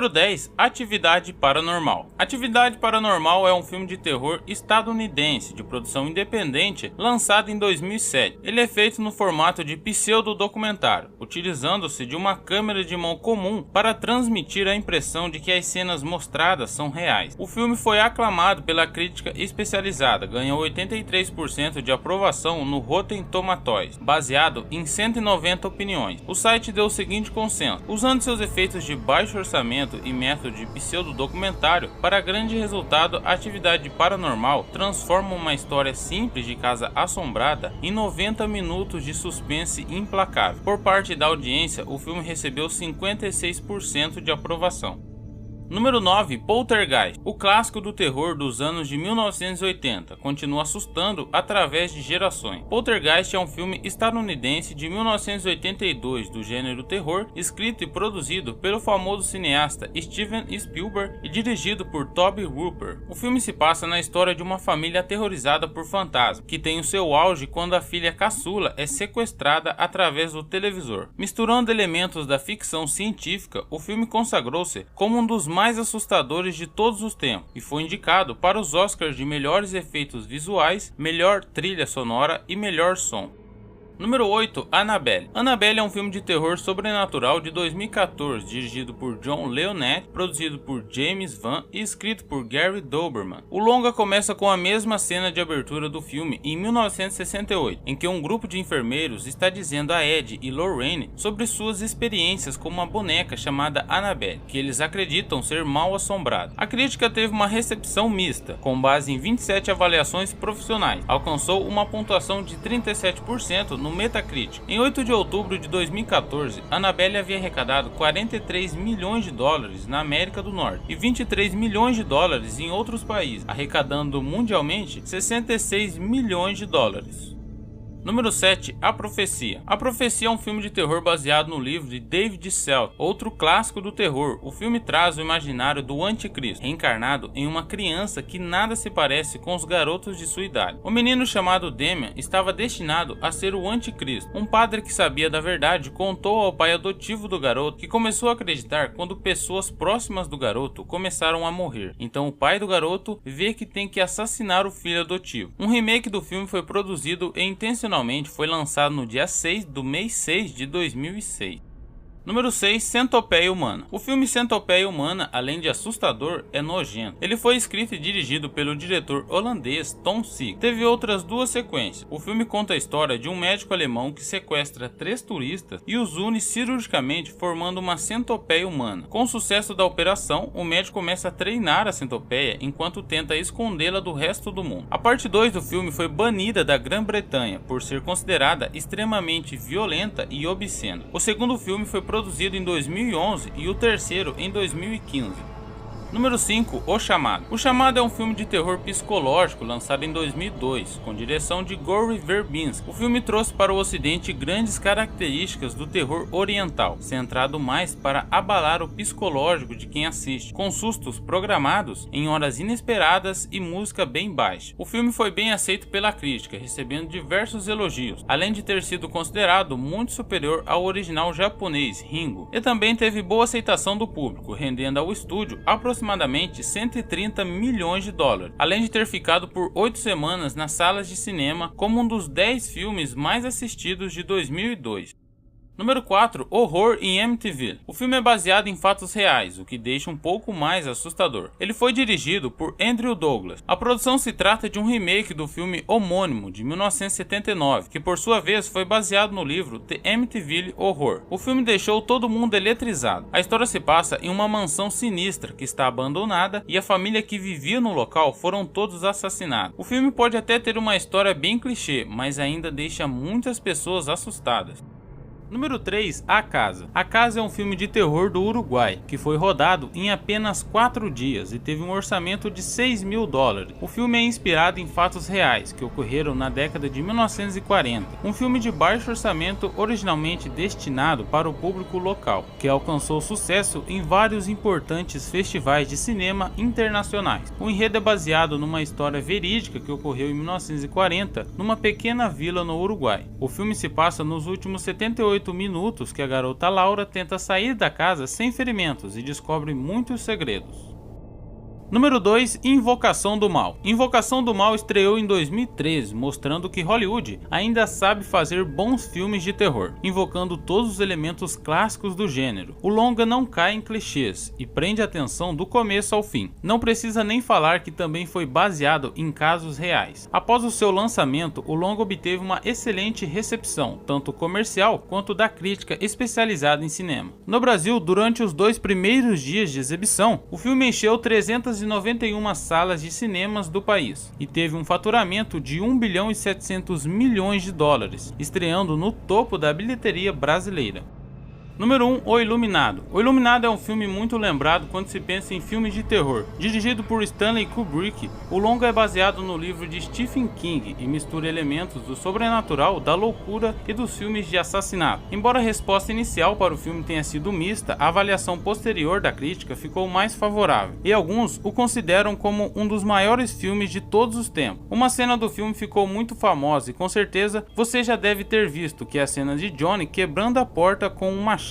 Número 10. Atividade Paranormal. Atividade Paranormal é um filme de terror estadunidense de produção independente lançado em 2007. Ele é feito no formato de pseudo-documentário, utilizando-se de uma câmera de mão comum para transmitir a impressão de que as cenas mostradas são reais. O filme foi aclamado pela crítica especializada, ganhou 83% de aprovação no Rotten Tomatoes, baseado em 190 opiniões. O site deu o seguinte consenso: usando seus efeitos de baixo orçamento e método de pseudo-documentário para grande resultado, a Atividade Paranormal transforma uma história simples de casa assombrada em 90 minutos de suspense implacável. Por parte da audiência, o filme recebeu 56% de aprovação. Número 9. Poltergeist. O clássico do terror dos anos de 1980 continua assustando através de gerações. Poltergeist é um filme estadunidense de 1982 do gênero terror, escrito e produzido pelo famoso cineasta Steven Spielberg e dirigido por Tobe Hooper. O filme se passa na história de uma família aterrorizada por fantasmas, que tem o seu auge quando a filha caçula é sequestrada através do televisor. Misturando elementos da ficção científica, o filme consagrou-se como um dos mais assustadores de todos os tempos e foi indicado para os Oscars de melhores efeitos visuais, melhor trilha sonora e melhor som. Número 8. Annabelle. Annabelle é um filme de terror sobrenatural de 2014, dirigido por John Leonetti, produzido por James Wan e escrito por Gary Doberman. O longa começa com a mesma cena de abertura do filme em 1968, em que um grupo de enfermeiros está dizendo a Ed e Lorraine sobre suas experiências com uma boneca chamada Annabelle, que eles acreditam ser mal assombrada. A crítica teve uma recepção mista, com base em 27 avaliações profissionais. Alcançou uma pontuação de 37% no Metacritic. Em 8 de outubro de 2014, Annabelle havia arrecadado 43 milhões de dólares na América do Norte e 23 milhões de dólares em outros países, arrecadando mundialmente 66 milhões de dólares. Número 7. A Profecia. A Profecia é um filme de terror baseado no livro de David Seltzer, outro clássico do terror. O filme traz o imaginário do anticristo, reencarnado em uma criança que nada se parece com os garotos de sua idade. O menino chamado Demian estava destinado a ser o anticristo. Um padre que sabia da verdade contou ao pai adotivo do garoto, que começou a acreditar quando pessoas próximas do garoto começaram a morrer. Então o pai do garoto vê que tem que assassinar o filho adotivo. Um remake do filme foi produzido e intencionalmente foi lançado no dia 6 do mês 6 de 2006. Número 6. Centopeia Humana. O filme Centopeia Humana, além de assustador, é nojento. Ele foi escrito e dirigido pelo diretor holandês Tom Six. Teve outras duas sequências. O filme conta a história de um médico alemão que sequestra 3 turistas e os une cirurgicamente, formando uma centopeia humana. Com o sucesso da operação, o médico começa a treinar a centopeia enquanto tenta escondê-la do resto do mundo. A parte 2 do filme foi banida da Grã-Bretanha por ser considerada extremamente violenta e obscena. O segundo filme foi produzido em 2011 e o terceiro em 2015. Número 5. O Chamado. O Chamado é um filme de terror psicológico lançado em 2002, com direção de Gore Verbinski. O filme trouxe para o ocidente grandes características do terror oriental, centrado mais para abalar o psicológico de quem assiste, com sustos programados em horas inesperadas e música bem baixa. O filme foi bem aceito pela crítica, recebendo diversos elogios, além de ter sido considerado muito superior ao original japonês Ringo, e também teve boa aceitação do público, rendendo ao estúdio aproximadamente 130 milhões de dólares, além de ter ficado por 8 semanas nas salas de cinema como um dos 10 filmes mais assistidos de 2002. Número 4. Horror em Amityville. O filme é baseado em fatos reais, o que deixa um pouco mais assustador. Ele foi dirigido por Andrew Douglas. A produção se trata de um remake do filme homônimo de 1979, que por sua vez foi baseado no livro The Amityville Horror. O filme deixou todo mundo eletrizado. A história se passa em uma mansão sinistra que está abandonada e a família que vivia no local foram todos assassinados. O filme pode até ter uma história bem clichê, mas ainda deixa muitas pessoas assustadas. Número 3, A Casa. A Casa é um filme de terror do Uruguai, que foi rodado em apenas 4 dias e teve um orçamento de $6.000. O filme é inspirado em fatos reais que ocorreram na década de 1940. Um filme de baixo orçamento originalmente destinado para o público local, que alcançou sucesso em vários importantes festivais de cinema internacionais. O enredo é baseado numa história verídica que ocorreu em 1940 numa pequena vila no Uruguai. O filme se passa nos últimos 78 minutos que a garota Laura tenta sair da casa sem ferimentos e descobre muitos segredos. Número 2, Invocação do Mal. Invocação do Mal estreou em 2013, mostrando que Hollywood ainda sabe fazer bons filmes de terror, invocando todos os elementos clássicos do gênero. O longa não cai em clichês e prende a atenção do começo ao fim. Não precisa nem falar que também foi baseado em casos reais. Após o seu lançamento, o longa obteve uma excelente recepção, tanto comercial quanto da crítica especializada em cinema. No Brasil, durante os 2 primeiros dias de exibição, o filme encheu 391 salas de cinemas do país e teve um faturamento de $1,7 bilhão, estreando no topo da bilheteria brasileira. Número 1, O Iluminado. O Iluminado é um filme muito lembrado quando se pensa em filmes de terror. Dirigido por Stanley Kubrick, o longa é baseado no livro de Stephen King e mistura elementos do sobrenatural, da loucura e dos filmes de assassinato. Embora a resposta inicial para o filme tenha sido mista, a avaliação posterior da crítica ficou mais favorável, e alguns o consideram como um dos maiores filmes de todos os tempos. Uma cena do filme ficou muito famosa e com certeza você já deve ter visto, que é a cena de Johnny quebrando a porta com um machado.